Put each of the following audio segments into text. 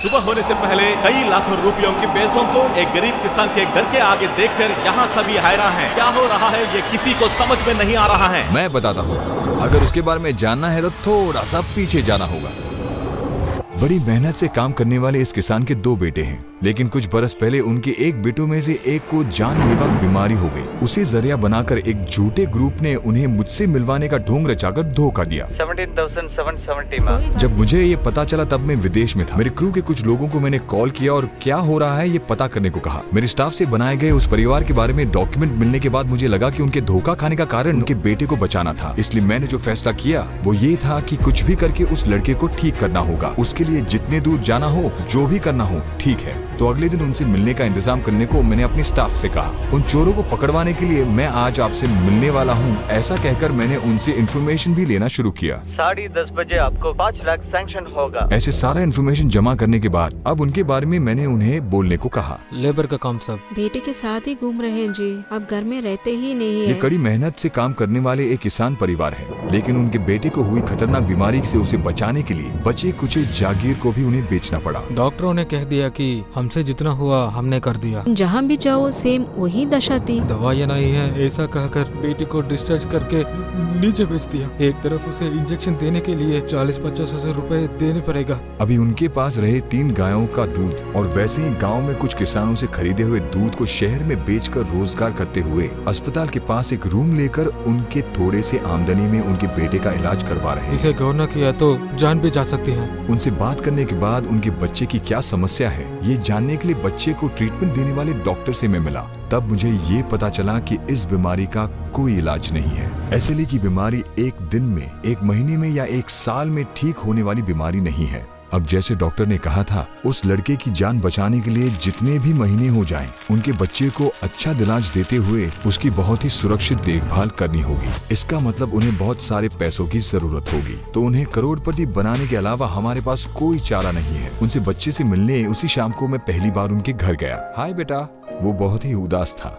सुबह होने से पहले कई लाखों रुपयों की पैसों को एक गरीब किसान के घर के आगे देखकर यहाँ सभी हैरान हैं। क्या हो रहा है ये किसी को समझ में नहीं आ रहा है। मैं बताता हूँ, अगर उसके बारे में जानना है तो थोड़ा सा पीछे जाना होगा। बड़ी मेहनत से काम करने वाले इस किसान के 2 बेटे हैं, लेकिन कुछ बरस पहले उनके एक बेटों में से एक को जानलेवा बीमारी हो गई। उसे जरिया बनाकर एक झूठे ग्रुप ने उन्हें मुझसे मिलवाने का ढोंग रचाकर धोखा दिया। 17,770 में। जब मुझे ये पता चला तब मैं विदेश में था। मेरे क्रू के कुछ लोगों को मैंने कॉल किया और क्या हो रहा है ये पता करने को कहा। मेरे स्टाफ से बनाए गए उस परिवार के बारे में डॉक्यूमेंट मिलने के बाद मुझे लगा कि उनके धोखा खाने का कारण उनके बेटे को बचाना था। इसलिए मैंने जो फैसला किया वो ये था कि कुछ भी करके उस लड़के को ठीक करना होगा। उसके लिए जितने दूर जाना हो, जो भी करना हो, ठीक है। तो अगले दिन उनसे मिलने का इंतजाम करने को मैंने अपने स्टाफ से कहा। उन चोरों को पकड़वाने के लिए मैं आज आपसे मिलने वाला हूँ, ऐसा कहकर मैंने उनसे इन्फॉर्मेशन भी लेना शुरू किया। 10:30 बजे आपको 5 लाख सैंक्शन होगा। ऐसे सारा इन्फॉर्मेशन जमा करने के बाद अब उनके बारे में मैंने उन्हें बोलने को कहा। लेबर का काम सब बेटे के साथ ही घूम रहे हैं जी, अब घर में रहते ही नहीं ये है। कड़ी मेहनत से काम करने वाले एक किसान परिवार है, लेकिन उनके बेटे को हुई खतरनाक बीमारी से उसे बचाने के लिए बचे कुचे जागीर को भी उन्हें बेचना पड़ा। डॉक्टरों ने कह दिया कि हमसे जितना हुआ हमने कर दिया। जहाँ भी जाओ सेम वही दशा थी। दवाइयाँ नहीं है ऐसा कहकर बेटी को डिस्चार्ज करके नीचे भेज दिया। एक तरफ उसे इंजेक्शन देने के लिए 40-50 हजार रुपए देने पड़ेगा। अभी उनके पास रहे 3 गायों का दूध और वैसे ही गांव में कुछ किसानों से खरीदे हुए दूध को शहर में बेचकर रोजगार करते हुए अस्पताल के पास एक रूम लेकर उनके थोड़े से आमदनी में उनके बेटे का इलाज करवा रहे हैं। इसे गौर न किया तो जान भी जा सकती है। उनसे बात करने के बाद उनके बच्चे की क्या समस्या है ये जानने के लिए बच्चे को ट्रीटमेंट देने वाले डॉक्टर से मैं मिला। तब मुझे ये पता चला कि इस बीमारी का कोई इलाज नहीं है। ऐसे की बीमारी एक दिन में, एक महीने में या एक साल में ठीक होने वाली बीमारी नहीं है। अब जैसे डॉक्टर ने कहा था, उस लड़के की जान बचाने के लिए जितने भी महीने हो जाएं, उनके बच्चे को अच्छा इलाज देते हुए उसकी बहुत ही सुरक्षित देखभाल करनी होगी। इसका मतलब उन्हें बहुत सारे पैसों की जरूरत होगी। तो उन्हें करोड़पति बनाने के अलावा हमारे पास कोई चारा नहीं है। उनसे बच्चे से मिलने उसी शाम को मैं पहली बार उनके घर गया। हाय बेटा, वो बहुत ही उदास था।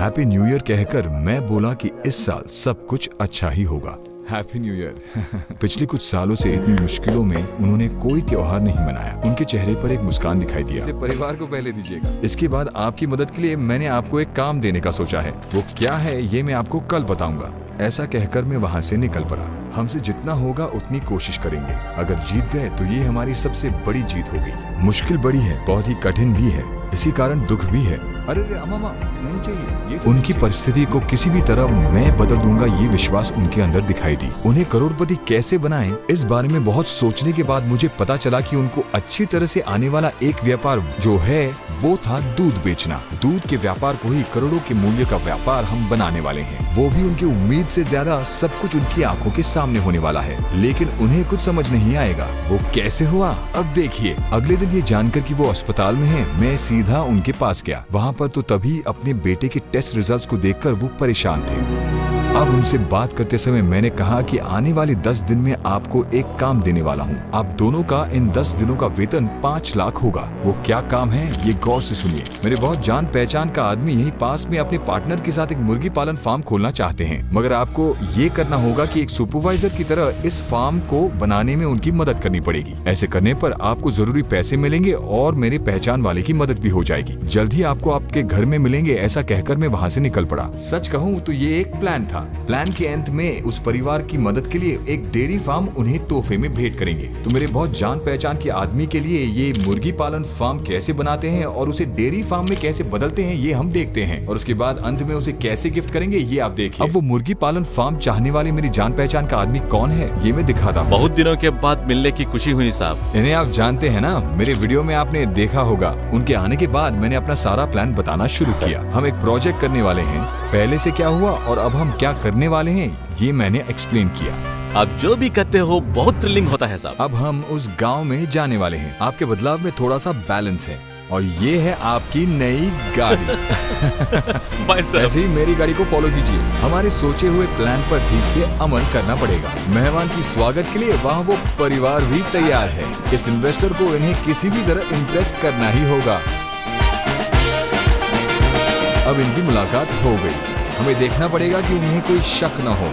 हैप्पी न्यू ईयर कहकर मैं बोला कि इस साल सब कुछ अच्छा ही होगा। Happy new year. पिछले कुछ सालों से इतनी मुश्किलों में उन्होंने कोई त्योहार नहीं मनाया। उनके चेहरे पर एक मुस्कान दिखाई दिया। इसे परिवार को पहले दीजिएगा। इसके बाद आपकी मदद के लिए मैंने आपको एक काम देने का सोचा है। वो क्या है ये मैं आपको कल बताऊंगा। ऐसा कहकर मैं वहाँ से निकल पड़ा। हमसे जितना होगा उतनी कोशिश करेंगे। अगर जीत गए तो ये हमारी सबसे बड़ी जीत होगी। मुश्किल बड़ी है, बहुत ही कठिन भी है, इसी कारण दुख भी है। अरे अम्मा नहीं चाहिए ये। उनकी परिस्थिति को किसी भी तरह मैं बदल दूंगा, ये विश्वास उनके अंदर दिखाई दी। उन्हें करोड़पति कैसे बनाएं, इस बारे में बहुत सोचने के बाद मुझे पता चला कि उनको अच्छी तरह से आने वाला एक व्यापार जो है वो था दूध बेचना। दूध के व्यापार को ही करोड़ों के मूल्य का व्यापार हम बनाने वाले हैं। वो भी उनकी उम्मीद से ज्यादा सब कुछ उनकी आंखों के सामने होने वाला है, लेकिन उन्हें कुछ समझ नहीं आएगा वो कैसे हुआ। अब देखिए, अगले दिन ये जानकर कि वो अस्पताल में है, मैं सीधा उनके पास गया। वहाँ पर तो तभी अपने बेटे के टेस्ट रिजल्ट्स को देखकर वो परेशान थे। अब उनसे बात करते समय मैंने कहा कि आने वाले 10 दिन में आपको एक काम देने वाला हूँ। आप दोनों का इन 10 दिनों का वेतन 5 लाख होगा। वो क्या काम है ये गौर से सुनिए। मेरे बहुत जान पहचान का आदमी यहीं पास में अपने पार्टनर के साथ एक मुर्गी पालन फार्म खोलना चाहते हैं, मगर आपको ये करना होगा कि एक सुपरवाइजर की तरह इस फार्म को बनाने में उनकी मदद करनी पड़ेगी। ऐसे करने पर आपको जरूरी पैसे मिलेंगे और मेरे पहचान वाले की मदद भी हो जाएगी। जल्द ही आपको आपके घर में मिलेंगे। ऐसा कहकर मैं वहाँ से निकल पड़ा। सच कहूँ तो ये एक प्लान था। प्लान के अंत में उस परिवार की मदद के लिए एक डेयरी फार्म उन्हें तोहफे में भेंट करेंगे। तो मेरे बहुत जान पहचान के आदमी के लिए ये मुर्गी पालन फार्म कैसे बनाते हैं और उसे डेयरी फार्म में कैसे बदलते हैं ये हम देखते हैं, और उसके बाद अंत में उसे कैसे गिफ्ट करेंगे ये आप देखिए। अब वो मुर्गी पालन फार्म चाहने वाले मेरी जान पहचान का आदमी कौन है ये मैं दिखाता हूँ। बहुत दिनों के बाद मिलने की खुशी हुई साहब। इन्हें आप जानते हैं ना, मेरे वीडियो में आपने देखा होगा। उनके आने के बाद मैंने अपना सारा प्लान बताना शुरू किया। हम एक प्रोजेक्ट करने वाले हैं, पहले से क्या हुआ और अब हम क्या करने वाले हैं ये मैंने एक्सप्लेन किया। आप जो भी करते हो बहुत थ्रिलिंग होता है साहब। अब हम उस गांव में जाने वाले हैं। आपके बदलाव में थोड़ा सा बैलेंस है और ये है आपकी नई गाड़ी। ऐसे ही मेरी गाड़ी को फॉलो कीजिए। हमारे सोचे हुए प्लान पर ठीक से अमल करना पड़ेगा। मेहमान की स्वागत के लिए वहाँ वो परिवार भी तैयार है। इस इन्वेस्टर को इन्हें किसी भी तरह इम्प्रेस करना ही होगा। अब इनकी मुलाकात हो गई। हमें देखना पड़ेगा कि उन्हें कोई शक न हो।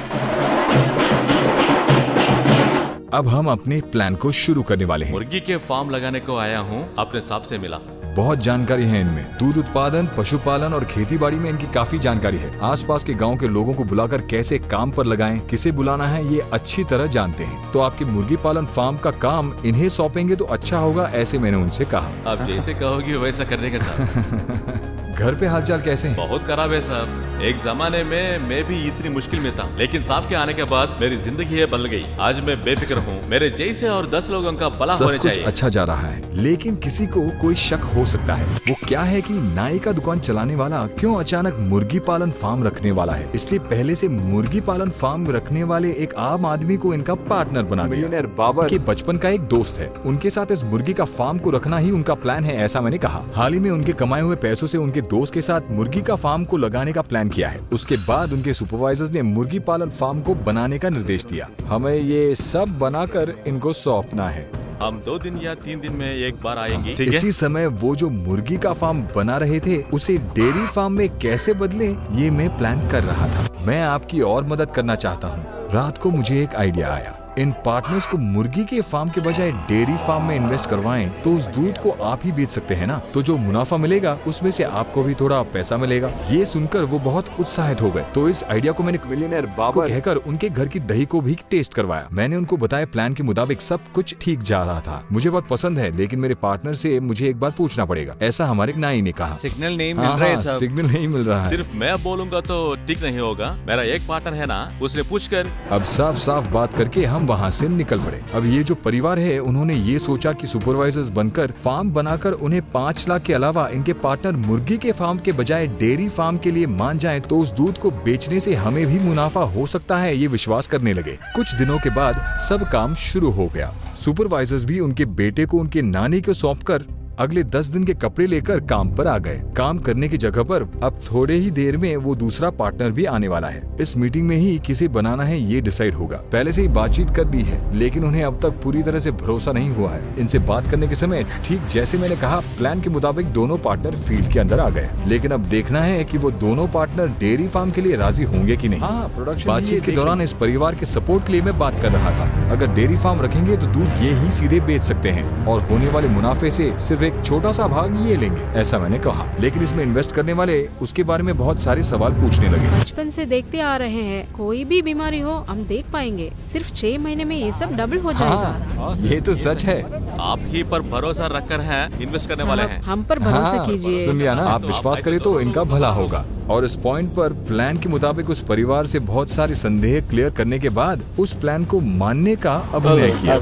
अब हम अपने प्लान को शुरू करने वाले हैं। मुर्गी के फार्म लगाने को आया हूँ, अपने साहब से मिला। बहुत जानकारी है इनमें। दूध उत्पादन, पशुपालन और खेतीबाड़ी में इनकी काफी जानकारी है। आसपास के गांव के लोगों को बुलाकर कैसे काम पर लगाएं, किसे बुलाना है, ये अच्छी तरह जानते हैं। तो आपके मुर्गी पालन फार्म का काम इन्हें सौंपेंगे तो अच्छा होगा, ऐसे मैंने उनसे कहा। आप जैसे कहोगे वैसा कर देंगे साहब। घर पे हालचाल कैसे हैं? बहुत खराब है साहब। एक जमाने में मैं भी इतनी मुश्किल में था, लेकिन साहब के आने के बाद मेरी जिंदगी है बदल गई। आज मैं बेफिक्र हूँ। मेरे जैसे और 10 लोगों का भला होने सब कुछ चाहिए। अच्छा जा रहा है, लेकिन किसी को कोई शक हो सकता है। वो क्या है कि नाई का दुकान चलाने वाला क्यों अचानक मुर्गी पालन फार्म रखने वाला है। इसलिए पहले से मुर्गी पालन फार्म रखने वाले एक आम आदमी को इनका पार्टनर बना दिया। बाबर के बचपन का एक दोस्त है, उनके साथ इस मुर्गी का फार्म को रखना ही उनका प्लान है, ऐसा मैंने कहा। हाल ही में उनके कमाए हुए पैसों से उनके दोस्त के साथ मुर्गी का फार्म को लगाने का प्लान किया है। उसके बाद उनके सुपरवाइजर्स ने मुर्गी पालन फार्म को बनाने का निर्देश दिया। हमें ये सब बनाकर इनको सौंपना है। हम 2 दिन या 3 दिन में एक बार आएंगे, ठीक है? इसी समय वो जो मुर्गी का फार्म बना रहे थे उसे डेयरी फार्म में कैसे बदले, ये मैं प्लान कर रहा था। मैं आपकी और मदद करना चाहता हूँ। रात को मुझे एक आइडिया आया। इन पार्टनर्स को मुर्गी के फार्म के बजाय डेयरी फार्म में इन्वेस्ट करवाएं तो उस दूध को आप ही बेच सकते हैं ना। तो जो मुनाफा मिलेगा उसमें से आपको भी थोड़ा पैसा मिलेगा। ये सुनकर वो बहुत उत्साहित हो गए। तो इस आइडिया को मैंने मिलियनेयर बाबर कहकर उनके घर की दही को भी टेस्ट करवाया। मैंने उनको बताया प्लान के मुताबिक सब कुछ ठीक जा रहा था। मुझे बहुत पसंद है, लेकिन मेरे पार्टनर से मुझे एक बार पूछना पड़ेगा, ऐसा हमारे नाई ने कहा। सिग्नल नहीं मिल रहा है साहब। सिग्नल नहीं मिल रहा है। सिर्फ मैं बोलूंगा तो ठीक नहीं होगा। मेरा एक पार्टनर है ना, उसने पूछकर। अब साफ साफ बात करके हम वहाँ से निकल पड़े। अब ये जो परिवार है उन्होंने ये सोचा कि सुपरवाइजर्स बनकर फार्म बनाकर उन्हें 5 लाख के अलावा इनके पार्टनर मुर्गी के फार्म के बजाय डेयरी फार्म के लिए मान जाएं तो उस दूध को बेचने से हमें भी मुनाफा हो सकता है, ये विश्वास करने लगे। कुछ दिनों के बाद सब काम शुरू हो गया। सुपरवाइजर्स भी उनके बेटे को उनके नानी को सौंपकर अगले 10 दिन के कपड़े लेकर काम पर आ गए। काम करने की जगह पर अब थोड़े ही देर में वो दूसरा पार्टनर भी आने वाला है। इस मीटिंग में ही किसे बनाना है ये डिसाइड होगा। पहले से ही बातचीत कर ली है, लेकिन उन्हें अब तक पूरी तरह से भरोसा नहीं हुआ है। इनसे बात करने के समय ठीक जैसे मैंने कहा, प्लान के मुताबिक दोनों पार्टनर फील्ड के अंदर आ गए। लेकिन अब देखना है कि वो दोनों पार्टनर डेयरी फार्म के लिए राजी होंगे कि नहीं। बातचीत के दौरान इस परिवार के सपोर्ट के लिए मैं बात कर रहा था। अगर डेयरी फार्म रखेंगे तो दूध ये ही सीधे बेच सकते हैं और होने वाले मुनाफे से सिर्फ एक छोटा सा भाग ये लेंगे, ऐसा मैंने कहा। लेकिन इसमें इन्वेस्ट करने वाले उसके बारे में बहुत सारे सवाल पूछने लगे। बचपन से देखते आ रहे हैं, कोई भी बीमारी हो हम देख पाएंगे। सिर्फ 6 महीने में ये सब डबल हो जाएगा। ये तो सच है। आप ही पर भरोसा रखकर हैं इन्वेस्ट करने वाले हैं। हम पर भरोसा कीजिए। सुन लिया ना, आप विश्वास करें तो इनका भला होगा। और इस पॉइंट पर प्लान के मुताबिक उस परिवार से बहुत सारे संदेह क्लियर करने के बाद उस प्लान को मानने का अभिनय किया।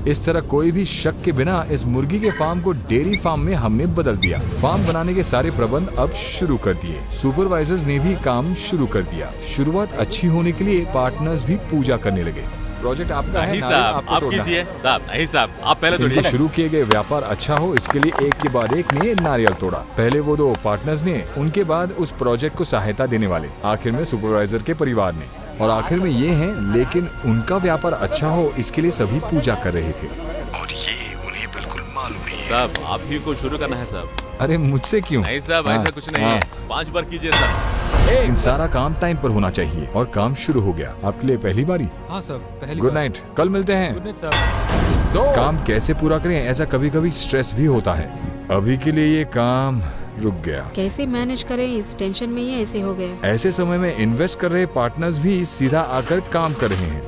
इस तरह कोई भी शक के बिना इस मुर्गी के फार्म को डेयरी फार्म में हमने बदल दिया। फार्म बनाने के सारे प्रबंध अब शुरू कर दिए। सुपरवाइजर्स ने भी काम शुरू कर दिया। शुरुआत अच्छी होने के लिए पार्टनर्स भी पूजा करने लगे। प्रोजेक्ट आपका है, नहीं साहब, आप कीजिए साहब। नहीं साहब, आप पहले इनके तोड़िए। शुरू किए गए व्यापार अच्छा हो, इसके लिए एक के बाद एक ने नारियल तोड़ा। पहले वो 2 पार्टनर्स ने, उनके बाद उस प्रोजेक्ट को सहायता देने वाले, आखिर में सुपरवाइजर के परिवार ने, और आखिर में ये हैं। लेकिन उनका व्यापार अच्छा हो इसके लिए सभी पूजा कर रहे थे और ये उन्हें बिल्कुल मालूम नहीं है। साहब, आप ही को शुरू करना है साहब। अरे मुझसे क्यों? नहीं साहब, ऐसा कुछ नहीं है। 5 बार कीजिए साहब। इन सारा काम टाइम पर होना चाहिए। और काम शुरू हो गया। आपके लिए पहली बारी। हाँ सर, पहली गुड बार। नाइट, कल मिलते हैं। गुड नाइट साहब। काम कैसे पूरा करें, ऐसा कभी कभी स्ट्रेस भी होता है। अभी के लिए ये काम रुक गया। कैसे मैनेज करें, इस टेंशन में ही ऐसे हो गए। ऐसे समय में इन्वेस्ट कर रहे पार्टनर्स भी सीधा आकर काम कर रहे हैं।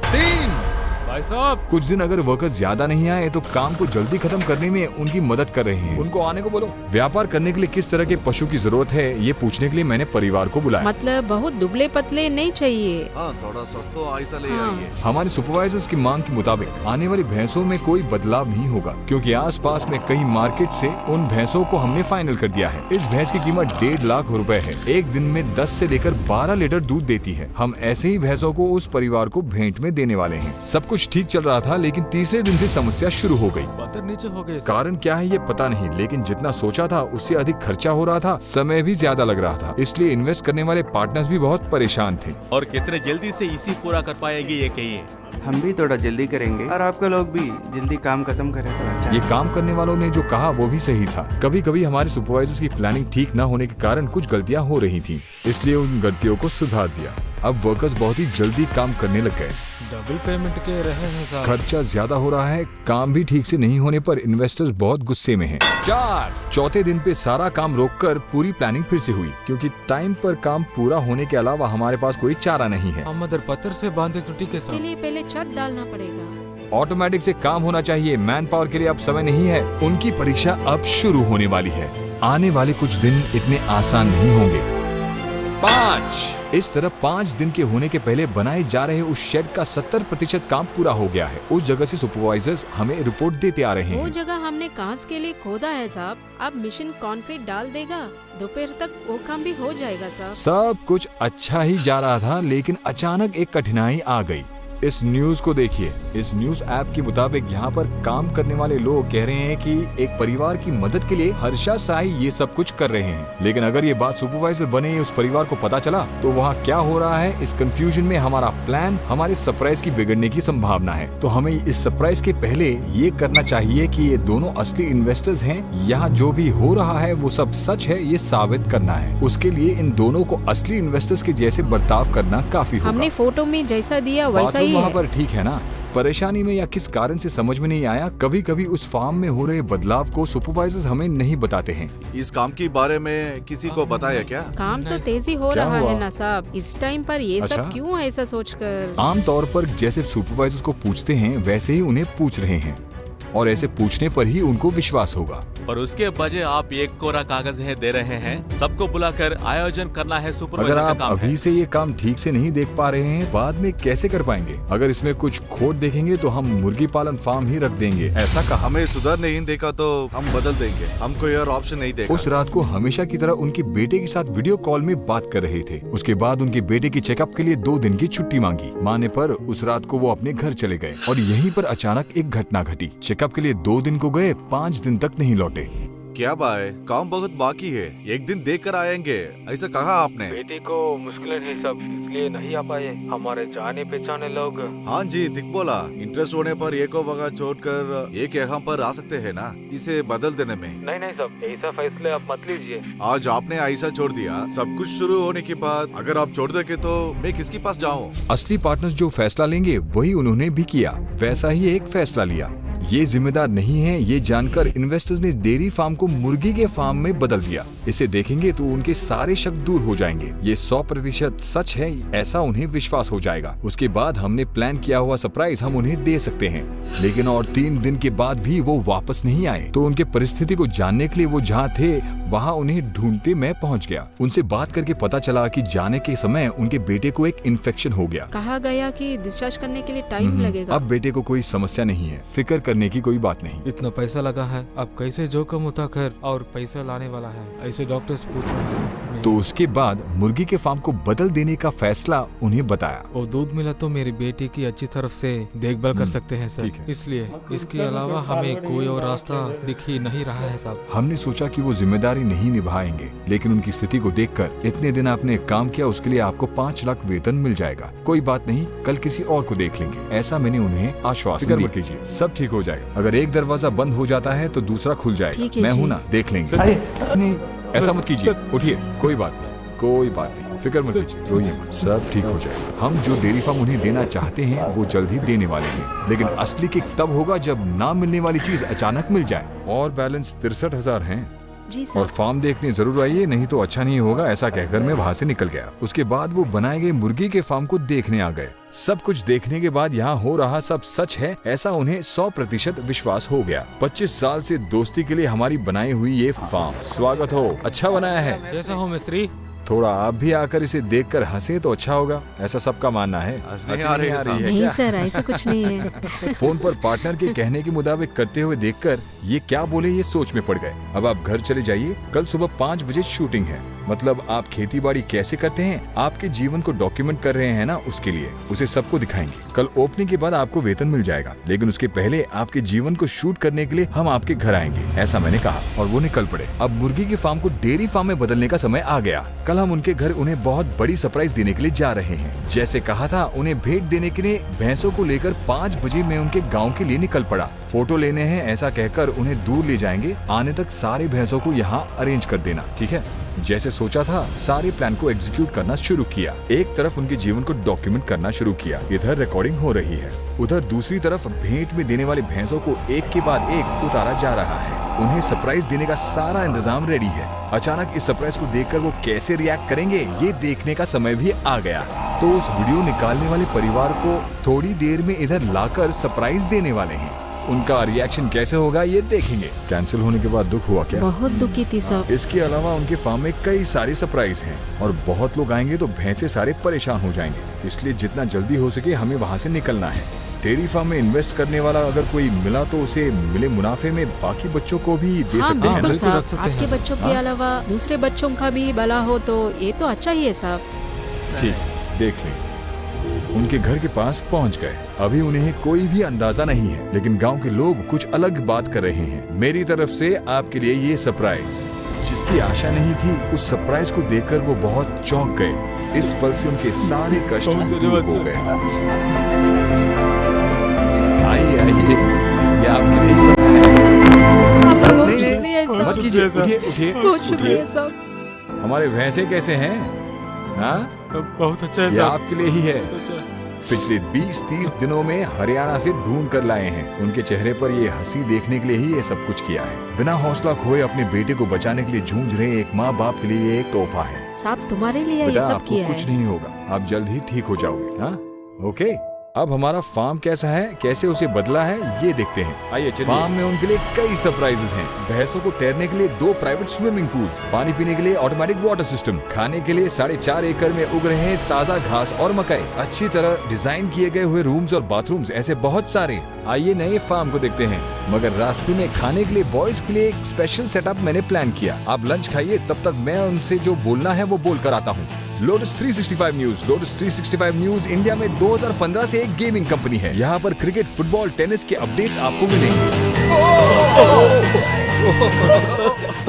भाई साहब, कुछ दिन अगर वर्कर्स ज्यादा नहीं आए तो काम को जल्दी खत्म करने में उनकी मदद कर रहे हैं। उनको आने को बोलो। व्यापार करने के लिए किस तरह के पशु की जरूरत है ये पूछने के लिए मैंने परिवार को बुलाया। मतलब बहुत दुबले पतले नहीं चाहिए। हाँ, थोड़ा सस्ता ऐसा ले हाँ। आइए। हमारे सुपरवाइजर्स की मांग के मुताबिक आने वाली भैंसों में कोई बदलाव नहीं होगा, क्योंकि आसपास में कई मार्केट से उन भैंसों को हमने फाइनल कर दिया है। इस भैंस की कीमत 1.5 लाख रुपए है। एक दिन में 10 से लेकर 12 लीटर दूध देती है। हम ऐसे ही भैंसों को उस परिवार को भेंट में देने वाले हैं। सब कुछ ठीक चल रहा था, लेकिन तीसरे दिन से समस्या शुरू हो गई। पत्थर नीचे हो गए। कारण क्या है ये पता नहीं, लेकिन जितना सोचा था उससे अधिक खर्चा हो रहा था, समय भी ज्यादा लग रहा था। इसलिए इन्वेस्ट करने वाले पार्टनर्स भी बहुत परेशान थे। और कितने जल्दी से इसी पूरा कर पाएंगे ये कहिए। हम भी थोड़ा जल्दी करेंगे और आपके लोग भी जल्दी काम खत्म करें तो अच्छा ये काम करने वालों ने जो कहा वो भी सही था। कभी कभी हमारे सुपरवाइजर्स की प्लानिंग ठीक न होने के कारण कुछ गलतियां हो रही थी, इसलिए उन गलतियों को सुधार दिया। अब वर्कर्स बहुत ही जल्दी काम करने लग गए। डबल पेमेंट के रहे हैं साहब। खर्चा ज्यादा हो रहा है, काम भी ठीक से नहीं होने पर इन्वेस्टर्स बहुत गुस्से में हैं। चौथे दिन पे सारा काम रोककर पूरी प्लानिंग फिर से हुई, क्योंकि टाइम पर काम पूरा होने के अलावा हमारे पास कोई चारा नहीं है। हम अदर पत्थर से बांधे छुट्टी के इसके साथ। लिए पहले छत डालना पड़ेगा। ऑटोमेटिक से काम होना चाहिए, मैन पावर के लिए अब समय नहीं है। उनकी परीक्षा अब शुरू होने वाली है। आने वाले कुछ दिन इतने आसान नहीं होंगे। 5 इस तरह 5 दिन के होने के पहले बनाए जा रहे उस शेड का 70% काम पूरा हो गया है। उस जगह से सुपरवाइजर्स हमें रिपोर्ट देते आ रहे वो हैं। जगह हमने कांच के लिए खोदा है साहब, अब मिशन कंक्रीट डाल देगा, दोपहर तक वो काम भी हो जाएगा साहब। सब कुछ अच्छा ही जा रहा था, लेकिन अचानक एक कठिनाई आ गई। इस न्यूज को देखिए। इस न्यूज ऐप के मुताबिक यहाँ पर काम करने वाले लोग कह रहे हैं कि एक परिवार की मदद के लिए हर्षा साई ये सब कुछ कर रहे हैं। लेकिन अगर ये बात सुपरवाइजर बने उस परिवार को पता चला तो वहाँ क्या हो रहा है, इस कंफ्यूजन में हमारा प्लान, हमारे सरप्राइज की बिगड़ने की संभावना है। तो हमें इस सरप्राइज के पहले ये करना चाहिए कि ये दोनों असली इन्वेस्टर्स हैं। यहाँ जो भी हो रहा है वो सब सच है, ये साबित करना है। उसके लिए इन दोनों को असली इन्वेस्टर्स के जैसे बर्ताव करना काफी होगा। हमने फोटो में जैसा दिया वैसा ही वहाँ है। पर ठीक है ना। परेशानी में या किस कारण से समझ में नहीं आया, कभी कभी उस फार्म में हो रहे बदलाव को सुपरवाइजर्स हमें नहीं बताते हैं। इस काम के बारे में किसी को बताया क्या? काम तो तेजी हो क्या रहा हुआ? है ना साहब, इस टाइम पर ये अच्छा। सब क्यों ऐसा सोचकर? आमतौर पर जैसे सुपरवाइजर्स को पूछते हैं वैसे ही उन्हें पूछ रहे हैं, और ऐसे पूछने पर ही उनको विश्वास होगा। और उसके बजाय आप एक कोरा कागज है दे रहे हैं। सबको बुलाकर आयोजन करना है, अगर सुपरवाइजर का आप काम है। अभी से ये काम ठीक से नहीं देख पा रहे हैं, बाद में कैसे कर पाएंगे? अगर इसमें कुछ खोट देखेंगे तो हम मुर्गी पालन फार्म ही रख देंगे, ऐसा कहा। हमें सुधर नहीं देखा तो हम बदल देंगे, हमको यार ऑप्शन नहीं देखा। उस रात को हमेशा की तरह उनके बेटे के साथ वीडियो कॉल में बात कर रहे थे। उसके बाद उनके बेटे की चेकअप के लिए 2 दिन की छुट्टी मांगी। माने पर उस रात को वो अपने घर चले गए और यहीं पर अचानक एक घटना घटी। चेकअप के लिए 2 दिन को गए, 5 दिन तक नहीं लौटे। क्या भाई, काम बहुत बाकी है, एक दिन देख कर आएंगे, ऐसा कहा आपने? बेटी को मुश्किलें है सब, इसलिए नहीं आ पाए। हमारे जाने पहचाने लोग। हाँ जी, ठीक बोला। इंटरेस्ट होने पर एक वगैरह छोड़कर एक यहाँ पर आ सकते हैं ना, इसे बदल देने में। नहीं सब ऐसा फैसले आप मत लीजिए। आज आपने ऐसा छोड़ दिया, सब कुछ शुरू होने के बाद अगर आप छोड़ देंगे तो मैं किसके पास जाऊँ? असली पार्टनर्स जो फैसला लेंगे वही उन्होंने भी किया, वैसा ही एक फैसला लिया। ये जिम्मेदार नहीं है, ये जानकर इन्वेस्टर्स ने डेयरी फार्म को मुर्गी के फार्म में बदल दिया। इसे देखेंगे तो उनके सारे शक दूर हो जाएंगे। ये 100% सच है, ऐसा उन्हें विश्वास हो जाएगा। उसके बाद हमने प्लान किया हुआ सरप्राइज हम उन्हें दे सकते हैं। लेकिन और 3 दिन के बाद भी वो वापस नहीं आए, तो उनके परिस्थिति को जानने के लिए वो जहाँ थे वहाँ उन्हें ढूंढते मैं पहुँच गया। उनसे बात करके पता चला कि जाने के समय उनके बेटे को एक इन्फेक्शन हो गया। कहा गया कि डिस्चार्ज करने के लिए टाइम लगेगा। अब बेटे को कोई समस्या नहीं है, फिक्र करने की कोई बात नहीं। इतना पैसा लगा है, अब कैसे जोखिम उठाकर और पैसा लाने वाला है, ऐसे डॉक्टर्स पूछ रहे हैं। तो उसके बाद मुर्गी के फार्म को बदल देने का फैसला उन्हें बताया। वो दूध मिला तो मेरी बेटी की अच्छी तरफ से देखभाल कर सकते हैं सर, ठीक है। इसलिए इसके अलावा हमें कोई और रास्ता दिख ही नहीं रहा है साहब। हमने सोचा कि वो जिम्मेदारी नहीं निभाएंगे, लेकिन उनकी स्थिति को देखकर इतने दिन आपने काम किया उसके लिए आपको 5 लाख वेतन मिल जाएगा। कोई बात नहीं, कल किसी और को देख लेंगे, ऐसा मैंने उन्हें आश्वासन दिया। कीजिए, सब ठीक हो जाएगा। अगर एक दरवाजा बंद हो जाता है तो दूसरा खुल जाएगा। ठीक है मैं जी। हूँ ना, देख लेंगे। नहीं, ऐसा मत कीजिए, उठिए, कोई बात नहीं, कोई बात नहीं, फिक्र मत कीजिए, रोइए मत, सब ठीक हो जाएगा। हम जो डेयरी फार्म उन्हें देना चाहते हैं वो जल्द ही देने वाले हैं, लेकिन असली किक तब होगा जब ना मिलने वाली चीज अचानक मिल जाए। और बैलेंस 63,000 है। जी और साहब। फार्म देखने जरूर आइए, नहीं तो अच्छा नहीं होगा, ऐसा कहकर मैं वहाँ से निकल गया। उसके बाद वो बनाए गए मुर्गी के फार्म को देखने आ गए। सब कुछ देखने के बाद यहाँ हो रहा सब सच है, ऐसा उन्हें 100% विश्वास हो गया। 25 साल से दोस्ती के लिए हमारी बनाई हुई ये फार्म, स्वागत हो, अच्छा बनाया है। कैसा हो मिस्त्री? थोड़ा आप भी आकर इसे देखकर हंसे तो अच्छा होगा, ऐसा सबका मानना है। हंसने आ रही है साहब। है नहीं क्या? सर, ऐसा कुछ नहीं है। फोन पर पार्टनर के कहने के मुताबिक करते हुए देखकर ये क्या बोले ये सोच में पड़ गए। अब आप घर चले जाइए, कल सुबह 5 बजे शूटिंग है। मतलब आप खेती बाड़ी कैसे करते हैं, आपके जीवन को डॉक्यूमेंट कर रहे हैं ना, उसके लिए उसे सबको दिखाएंगे। कल ओपनिंग के बाद आपको वेतन मिल जाएगा, लेकिन उसके पहले आपके जीवन को शूट करने के लिए हम आपके घर आएंगे, ऐसा मैंने कहा और वो निकल पड़े। अब मुर्गी के फार्म को डेयरी फार्म में बदलने का समय आ गया। कल हम उनके घर उन्हें बहुत बड़ी सरप्राइज देने के लिए जा रहे हैं। जैसे कहा था, उन्हें भेंट देने के लिए भैंसों को लेकर 5 बजे मैं उनके गाँव के लिए निकल पड़ा। फोटो लेने हैं ऐसा कहकर उन्हें दूर ले जाएंगे। आने तक सारे भैंसों को यहाँ अरेंज कर देना, ठीक है? जैसे सोचा था सारे प्लान को एग्जीक्यूट करना शुरू किया। एक तरफ उनके जीवन को डॉक्यूमेंट करना शुरू किया, इधर रिकॉर्डिंग हो रही है, उधर दूसरी तरफ भेंट में देने वाले भैंसों को एक के बाद एक उतारा जा रहा है। उन्हें सरप्राइज देने का सारा इंतजाम रेडी है। अचानक इस सरप्राइज को देखकर वो कैसे रिएक्ट करेंगे ये देखने का समय भी आ गया। तो उस वीडियो निकालने वाले परिवार को थोड़ी देर में इधर लाकर सरप्राइज देने वाले हैं। उनका रिएक्शन कैसे होगा ये देखेंगे। कैंसिल होने के बाद दुख हुआ क्या? बहुत दुखी थी सब। इसके अलावा उनके फार्म में कई सारे सरप्राइज हैं और बहुत लोग आएंगे तो भैंसे सारे परेशान हो जाएंगे। इसलिए जितना जल्दी हो सके हमें वहाँ से निकलना है। डेयरी फार्म में इन्वेस्ट करने वाला अगर कोई मिला तो उसे मिले मुनाफे में बाकी बच्चों को भी दे हाँ, सकते हैं ना? बिल्कुल साहब। रख सकते हैं। आपके बच्चों के अलावा दूसरे बच्चों का भी भला हो तो ये तो अच्छा ही है साहब। ठीक, देख लें। उनके घर के पास पहुंच गए। अभी उन्हें कोई भी अंदाजा नहीं है, लेकिन गांव के लोग कुछ अलग बात कर रहे हैं। मेरी तरफ से आपके लिए ये सरप्राइज, जिसकी आशा नहीं थी, उस सरप्राइज को देखकर वो बहुत चौंक गए। इस पल से उनके सारे कष्ट दूर हो गए। आइए आइए, ये आपके लिए मत कीजिए, उठिए उठिए बहुत शुक्रिया साहब। हमारे भैंसे कैसे हैं? हाँ, बहुत अच्छा है ये साहब। आपके लिए ही है। बहुत अच्छा है। पिछले 20-30 दिनों में हरियाणा से ढूंढ कर लाए हैं। उनके चेहरे पर ये हंसी देखने के लिए ही ये सब कुछ किया है। बिना हौसला खोए अपने बेटे को बचाने के लिए जूझ रहे एक माँ बाप के लिए ये एक तोहफा है। साहब तुम्हारे लिए ये बेटा, सब आपको किया कुछ है। नहीं होगा, आप जल्द ही ठीक हो जाओगे। हाँ, ओके। अब हमारा फार्म कैसा है, कैसे उसे बदला है, ये देखते हैं। आइए चलिए। फार्म में उनके लिए कई सरप्राइजेस हैं। भैंसों को तैरने के लिए 2 प्राइवेट स्विमिंग पूल्स, पानी पीने के लिए ऑटोमेटिक वाटर सिस्टम, खाने के लिए 4.5 एकड़ में उग रहे हैं ताजा घास और मकई, अच्छी तरह डिजाइन किए गए हुए रूम्स और बाथरूम्स, ऐसे बहुत सारे। आइए नए फार्म को देखते हैं। मगर रास्ते में खाने के लिए बॉयज के लिए एक स्पेशल सेटअप मैंने प्लान किया। आप लंच खाइए, तब तक मैं उनसे जो बोलना है वो बोल कर आता हूँ। Lotus 365 news. Lotus 365 news India में 2015 से एक गेमिंग कंपनी है। यहाँ पर क्रिकेट, फुटबॉल, टेनिस के अपडेट्स आपको मिलेंगे।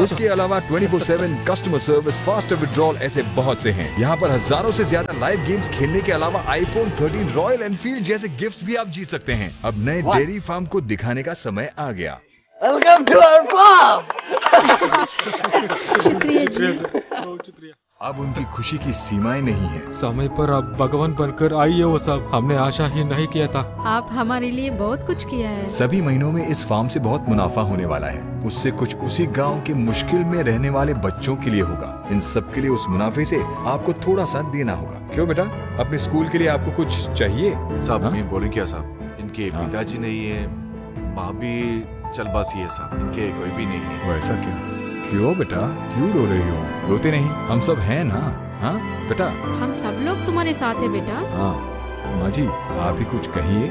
उसके अलावा 24/7 कस्टमर सर्विस, फास्टर विड्रॉल, ऐसे बहुत से हैं। यहाँ पर हजारों से ज्यादा लाइव गेम्स खेलने के अलावा iPhone 13, रॉयल एनफील्ड जैसे गिफ्ट्स भी आप जीत सकते हैं। अब नए डेयरी फार्म को दिखाने का समय आ गया। Welcome to our farm. शुक्रिया जी। बहुत शुक्रिया। अब उनकी खुशी की सीमाएं नहीं है। समय पर आप भगवान बनकर आइए वो सब, हमने आशा ही नहीं किया था। आप हमारे लिए बहुत कुछ किया है। सभी महीनों में इस फार्म से बहुत मुनाफा होने वाला है। उससे कुछ उसी गांव के मुश्किल में रहने वाले बच्चों के लिए होगा। इन सब के लिए उस मुनाफे से आपको थोड़ा सा देना होगा। क्यों बेटा, अपने स्कूल के लिए आपको कुछ चाहिए? साहब हाँ? मैं बोले क्या साहब, इनके हाँ। पिताजी नहीं है, माँ भी चलबासी है साहब, इनके कोई भी नहीं है। वो ऐसा क्यों बेटा, क्यों रो रही हो? रोते नहीं, हम सब हैं ना। हाँ बेटा। हम सब लोग तुम्हारे साथ है बेटा। हाँ माँ जी, आप ही कुछ कहिए।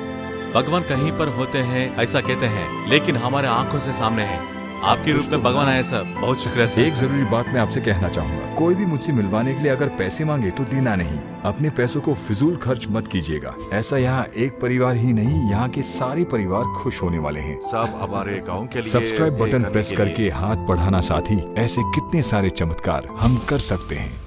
भगवान कहीं पर होते हैं ऐसा कहते हैं, लेकिन हमारे आंखों से सामने है। आपके रूप में भगवान आए सर, बहुत शुक्रिया सर। एक जरूरी बात मैं आपसे कहना चाहूंगा, कोई भी मुझसे मिलवाने के लिए अगर पैसे मांगे तो देना नहीं। अपने पैसों को फिजूल खर्च मत कीजिएगा। ऐसा यहाँ एक परिवार ही नहीं, यहाँ के सारे परिवार खुश होने वाले हैं। साहब हमारे गाँव के लिए सब्सक्राइब ये बटन करने प्रेस के लिए- करके हाथ बढ़ाना साथी। ऐसे कितने सारे चमत्कार हम कर सकते हैं।